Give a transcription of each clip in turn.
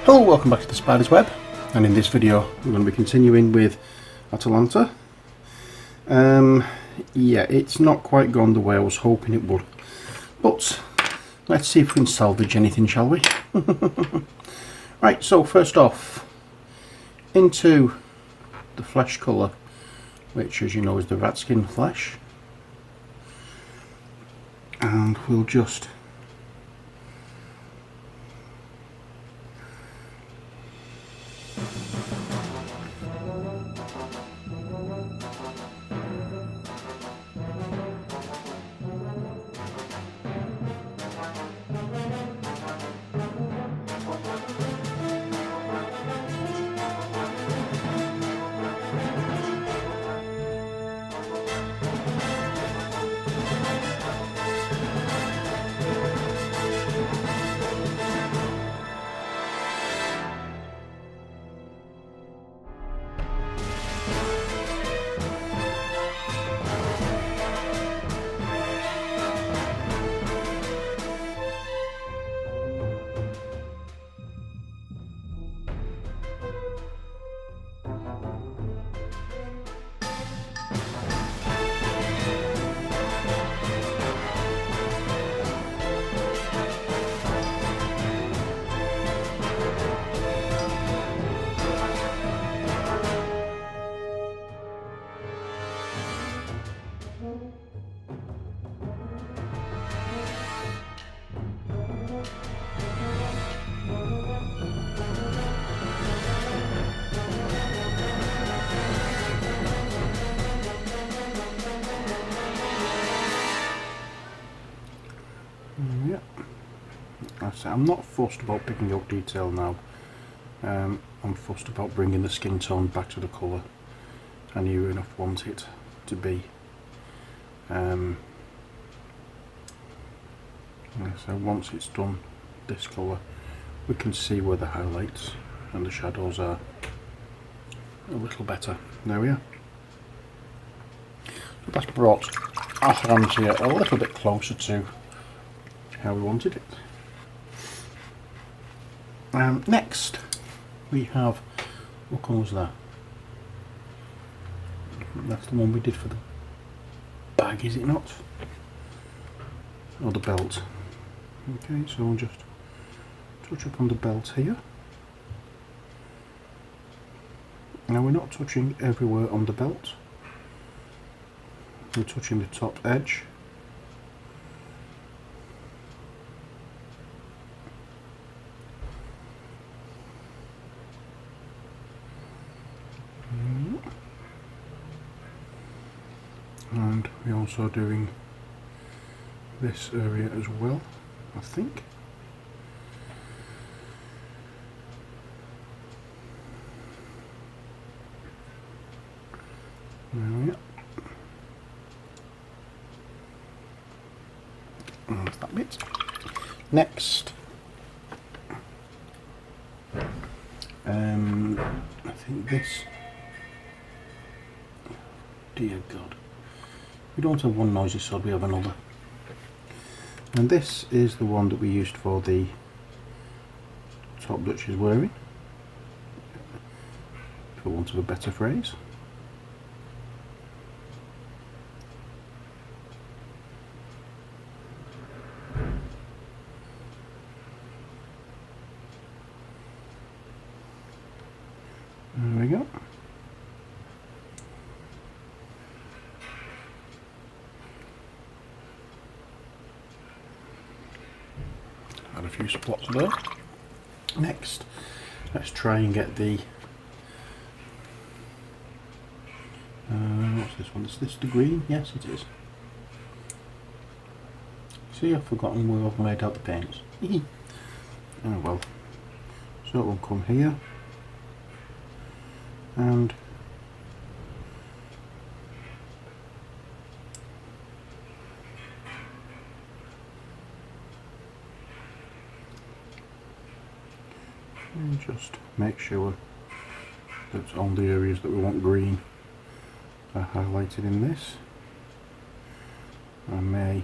Hello, welcome back to the Spider's Web, and in this video we're going to be continuing with Atalanta. Yeah, it's not quite gone the way I was hoping it would, but let's see if we can salvage anything, shall we? Right, so first off, into the flesh colour, which as you know is the rat skin flesh, and we'll just I'm not fussed about picking out detail now. I'm fussed about bringing the skin tone back to the colour I near enough want it to be. So once it's done this colour, we can see where the highlights and the shadows are a little better. There we are. So that's brought Atalanta a little bit closer to how we wanted it. Next we have, what colour was that? That's the one we did for the bag, is it not? Or the belt. Okay, so I'll just touch up on the belt here. Now we're not touching everywhere on the belt, we're touching the top edge. And we're also doing this area as well, I think. There we are. And that's that bit. Next, I think this. Dear God. We don't have one noisy sword, we have another. And this is the one that we used for the top that she's wearing, for want of a better phrase. There we go. Add a few spots there. Next, let's try and get the what's this one? Is this the green? Yes, it is. See, I've forgotten where I've made out the paints. Oh well. So it will come here, and just make sure that all the areas that we want green are highlighted in this. I may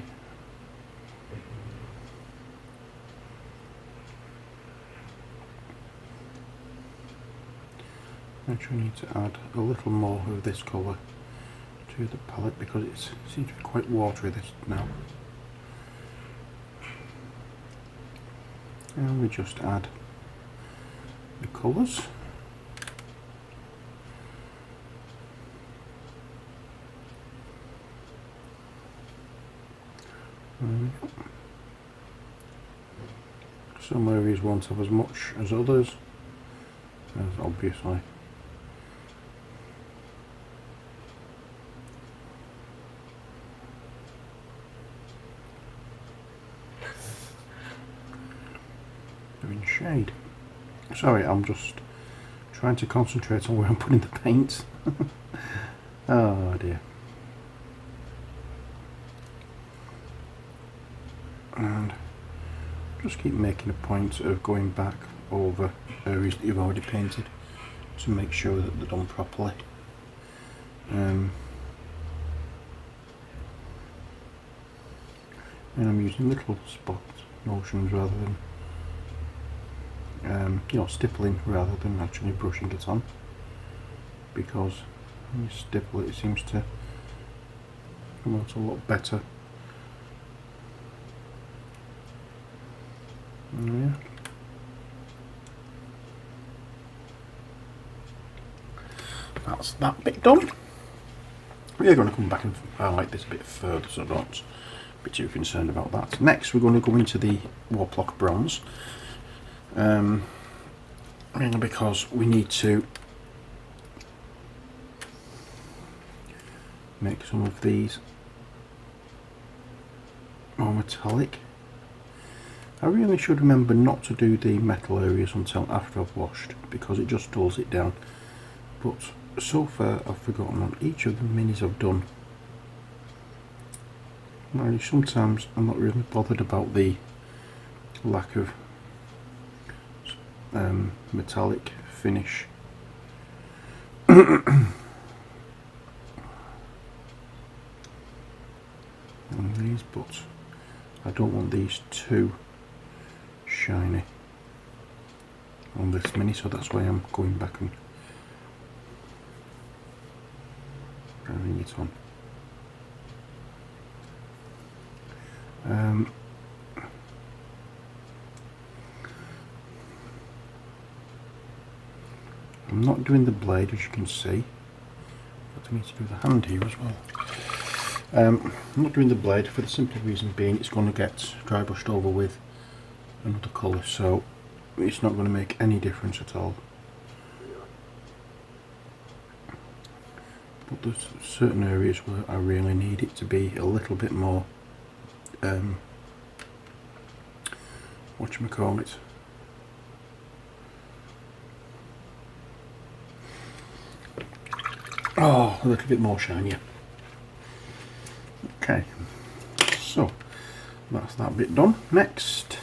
Actually need to add a little more of this colour to the palette because it seems to be quite watery this now. And we just add the colours. Some areas won't have as much as others, as obviously. Doing shade. Sorry, I'm just trying to concentrate on where I'm putting the paint. Oh dear. And just keep making a point of going back over areas that you've already painted to make sure that they're done properly. And I'm using little spot motions rather than stippling rather than actually brushing it on, because when you stipple it, it seems to come out a lot better. Yeah. That's that bit done. We're going to come back and highlight this a bit further, so don't be too concerned about that. Next, we're going to go into the Warplock Bronze, mainly because we need to make some of these more metallic. I really should remember not to do the metal areas until after I've washed, because it just dulls it down. But so far I've forgotten on each of the minis I've done. Well, sometimes I'm not really bothered about the lack of metallic finish. On these, but I don't want these too shiny on this mini, so that's why I'm going back and bringing it on. I'm not doing the blade, as you can see, but I need to do the hand here as well. I'm not doing the blade for the simple reason being it's going to get dry brushed over with another colour, so it's not going to make any difference at all. But there's certain areas where I really need it to be a little bit more whatchamacallit, a little bit more shinier. Okay, so that's that bit done. Next,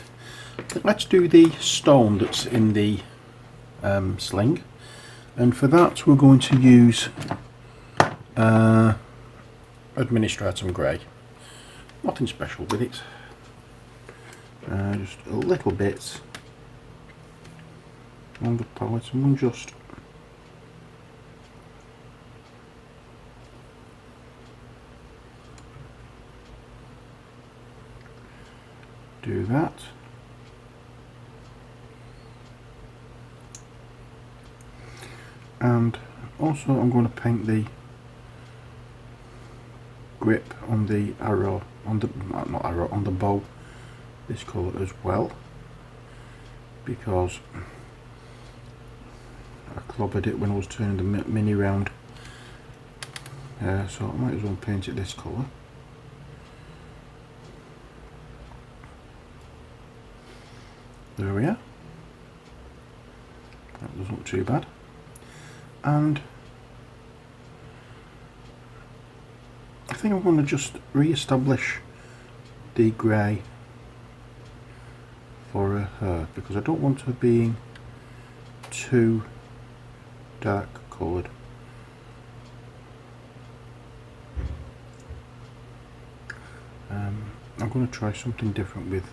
let's do the stone that's in the sling, and for that we're going to use Administratum Grey. Nothing special with it, just a little bit on the palette, and we'll just do that. And also I'm going to paint the grip on the arrow, on the not arrow, on the bow, this colour as well, because I clobbered it when I was turning the mini round, so I might as well paint it this colour. There we are. That doesn't look too bad. And I think I'm going to just re-establish the grey for her, because I don't want her being too dark coloured. I'm going to try something different with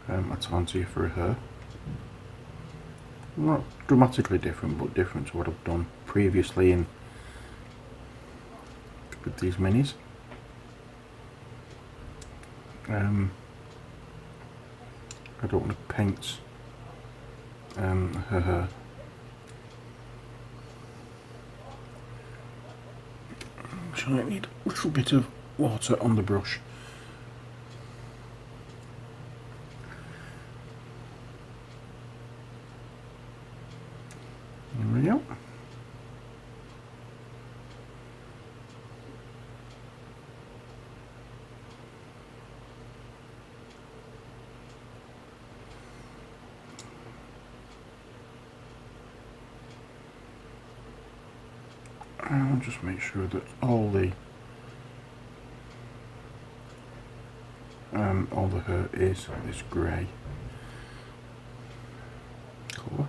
Atalnta for her. Not dramatically different, but different to what I've done previously with these minis. I don't want to paint her hair. So I need a little bit of water on the brush. There we go. I'll just make sure that all the hair is this grey colour.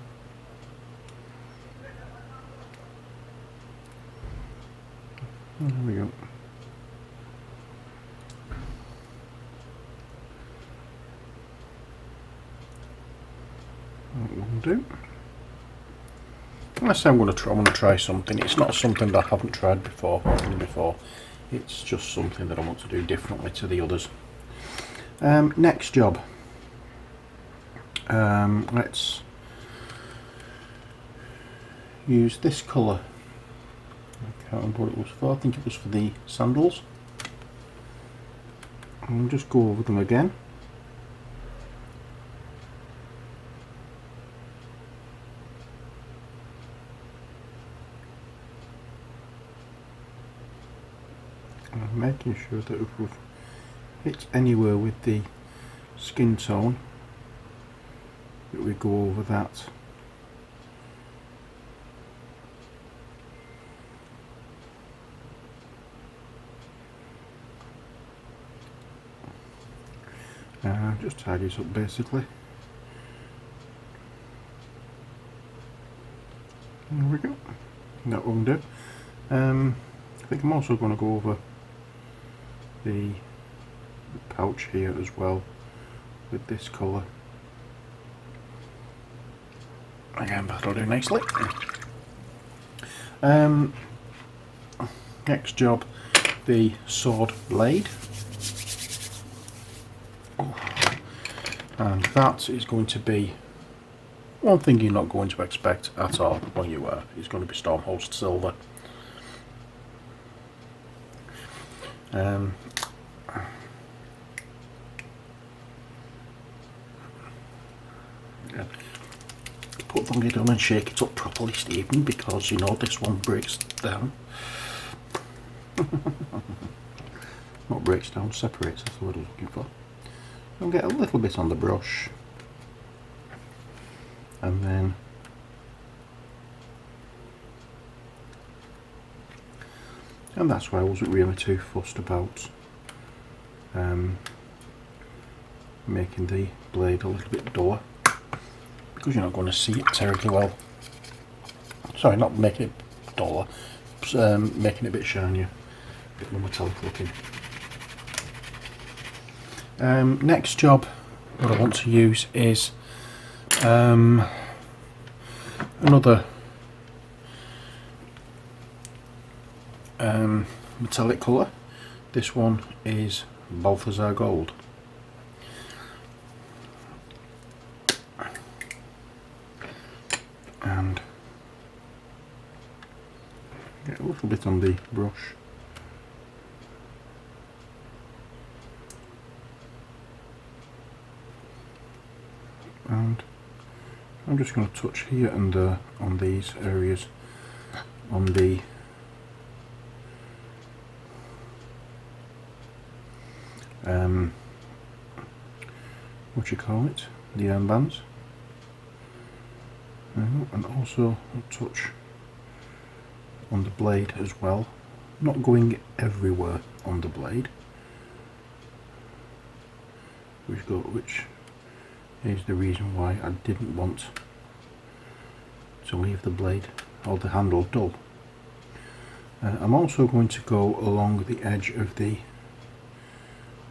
There we go. That will do. Unless I want to try something. It's not something that I haven't tried before. It's just something that I want to do differently to the others. Next job. Let's use this colour. I can't remember what it was for. I think it was for the sandals. I'll just go over them again. And making sure that if we've hit anywhere with the skin tone, that we go over that. Just tidies up basically. There we go. That won't do. I think I'm also going to go over the pouch here as well with this colour. Again, that'll do nicely. Next job, the sword blade. And that is going to be one thing you're not going to expect at all when you wear. It's going to be Stormhost silver. Put the lid on and shake it up properly, Stephen, because you know this one breaks down. Not breaks down, separates, that's the word I was looking for. I'll get a little bit on the brush, and then that's why I wasn't really too fussed about making the blade a little bit duller, because you're not going to see it terribly well. Sorry, not making it duller, making it a bit shinier, a bit more metallic looking. Next job, what I want to use is another metallic colour. This one is Balthazar Gold. And get a little bit on the brush. And I'm just going to touch here and there on these areas on the what you call it, the armbands, and also a touch on the blade as well, not going everywhere on the blade, which is the reason why I didn't want to leave the blade or the handle dull. I'm also going to go along the edge of the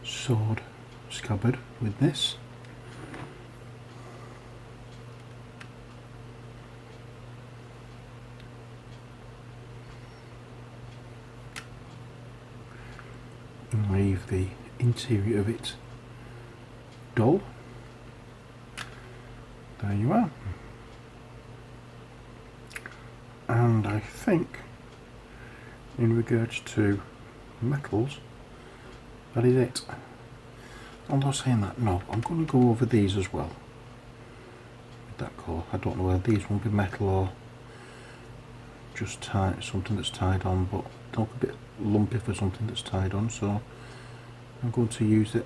sword scabbard with this. and leave the interior of it dull. There you are. And I think in regards to metals, that is it. Although saying that, no, I'm going to go over these as well with that colour. I don't know whether these will be metal or just something that's tied on, but they look a bit lumpy for something that's tied on, so I'm going to use it.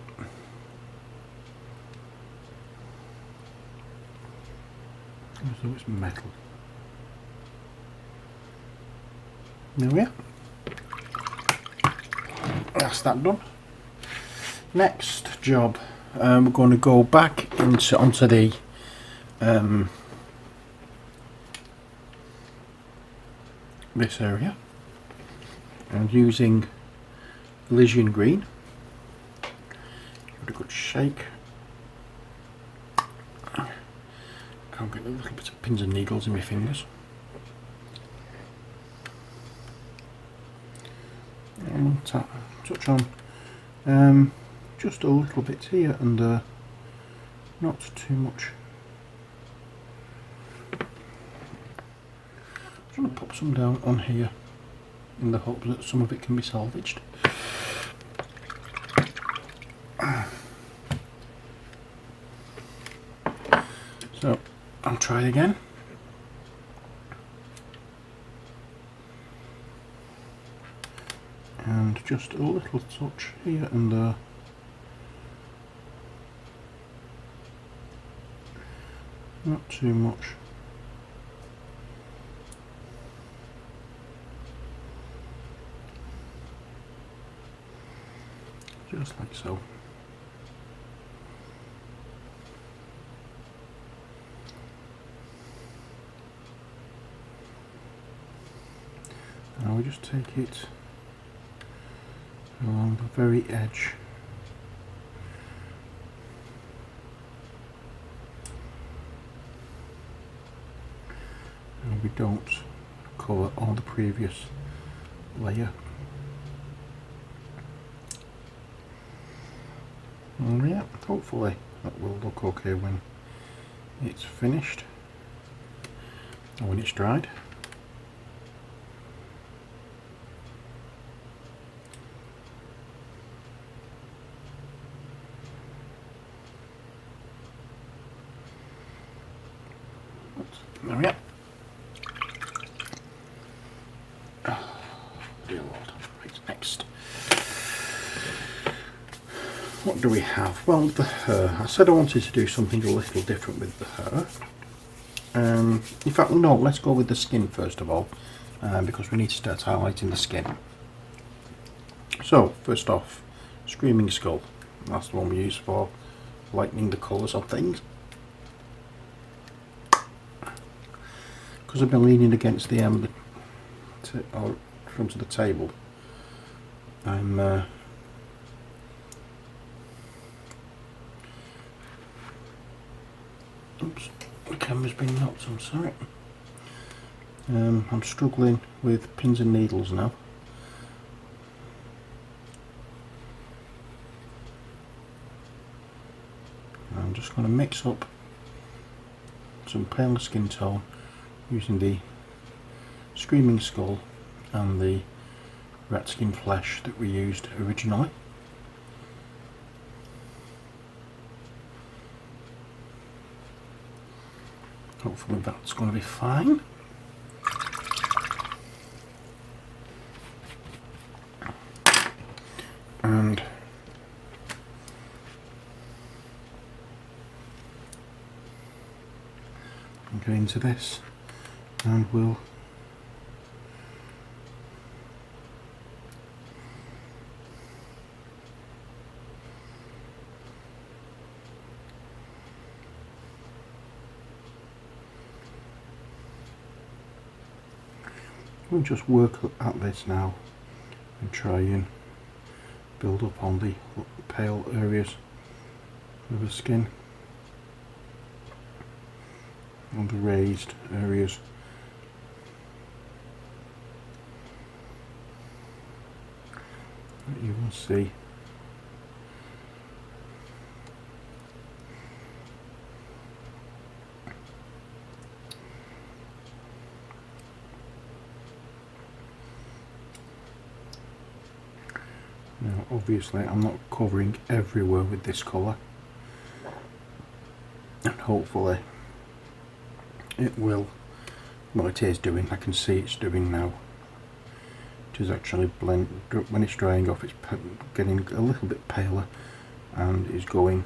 As though it's metal. There we are. That's that done. Next job, we're going to go back onto the this area, and using Elysian green, give it a good shake. Can't get a little bit of pins and needles in my fingers. And touch on just a little bit here and not too much. I'm going to pop some down on here in the hope that some of it can be salvaged. So I'll try again. And just a little touch here and there. Not too much. Just like so. Now we just take it along the very edge. And we don't cover all the previous layer. And yeah, hopefully that will look okay when it's finished, or when it's dried. There we are. Oh, dear Lord. Right, next. What do we have? Well, the hair. I said I wanted to do something a little different with the hair. In fact, no, let's go with the skin first of all, because we need to start highlighting the skin. So, first off, Screaming Skull. That's the one we use for lightening the colours of things. Because I've been leaning against the front of the table, I'm oops, the camera's been knocked, I'm sorry. I'm struggling with pins and needles now. I'm just going to mix up some pale skin tone using the Screaming Skull and the rat skin flesh that we used originally. Hopefully that's going to be fine. And I'm going into this, and we'll just work at this now and try and build up on the pale areas of the skin, on the raised areas. You will see. Now obviously I'm not covering everywhere with this colour, and hopefully it will, well it is doing, I can see it's doing now. It is actually blend, when it's drying off it's getting a little bit paler and is going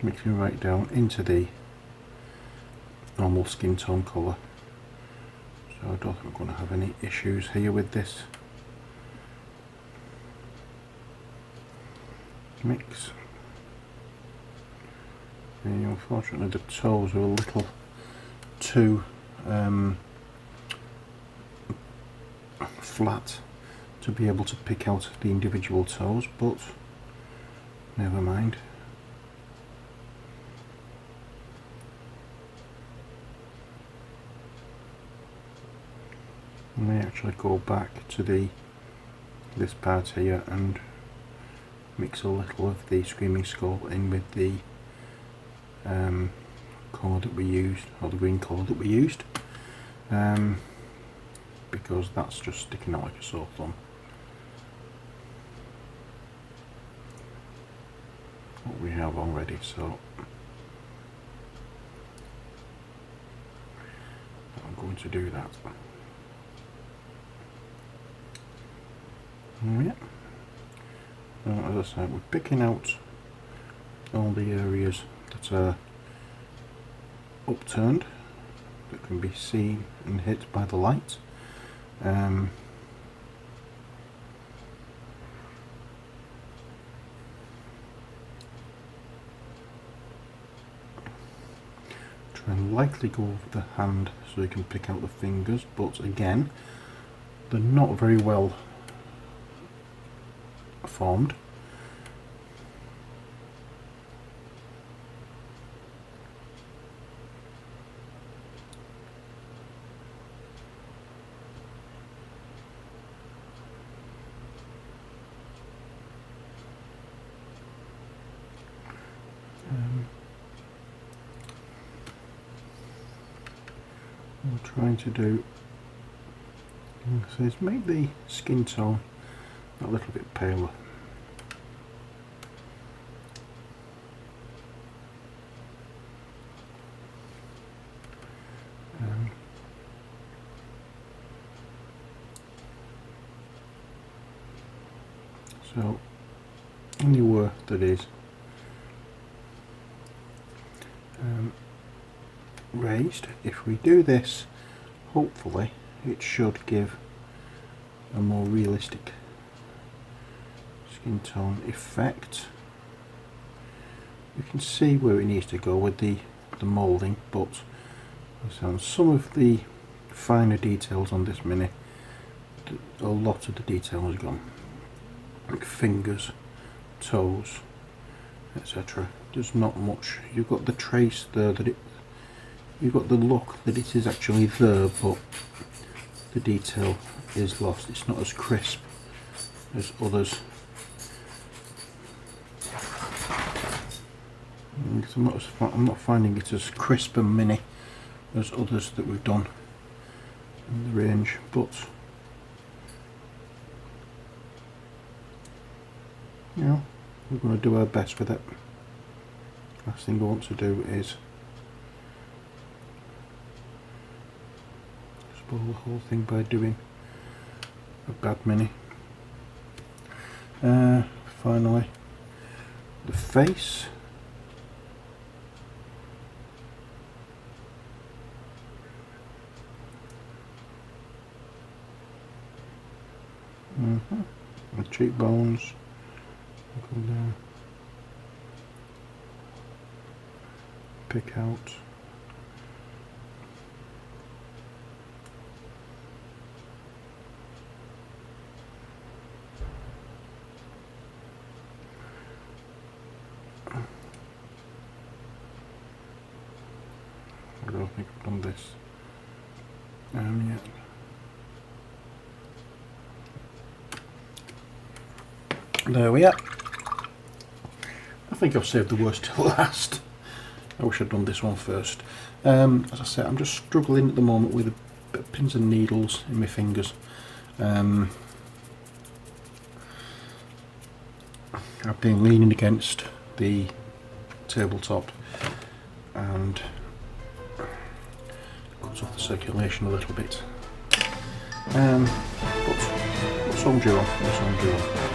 mixing right down into the normal skin tone colour. So I don't think I'm going to have any issues here with this mix. And unfortunately the toes are a little too flat to be able to pick out the individual toes, but never mind. I may actually go back to this part here and mix a little of the Screaming Skull in with the colour that we used, or the green colour that we used, because that's just sticking out like a sore thumb. What we have already, so I'm going to do that. Yeah. As I said, we're picking out all the areas that are upturned, that can be seen and hit by the light. Try and lightly go over the hand so you can pick out the fingers, but again, they're not very well formed. What I'm trying to do is make the skin tone a little bit paler. So anywhere that is raised, if we do this, hopefully it should give a more realistic skin tone effect. You can see where it needs to go with the moulding, but on some of the finer details on this mini, a lot of the detail has gone, like fingers, toes, etc. There's not much. You've got the trace there that you've got the look that it is actually there, but the detail is lost. It's not as crisp as others. I'm not finding it as crisp and mini as others that we've done in the range, but you know, we're going to do our best with it. Last thing I want to do is spoil the whole thing by doing a bad mini. Finally, the face. The cheekbones. Go down. Pick out. I don't think I've done this yet. There we are. I think I've saved the worst till last. I wish I'd done this one first. As I said, I'm just struggling at the moment with a bit of pins and needles in my fingers. I've been leaning against the tabletop and cuts off the circulation a little bit. But what's on due on?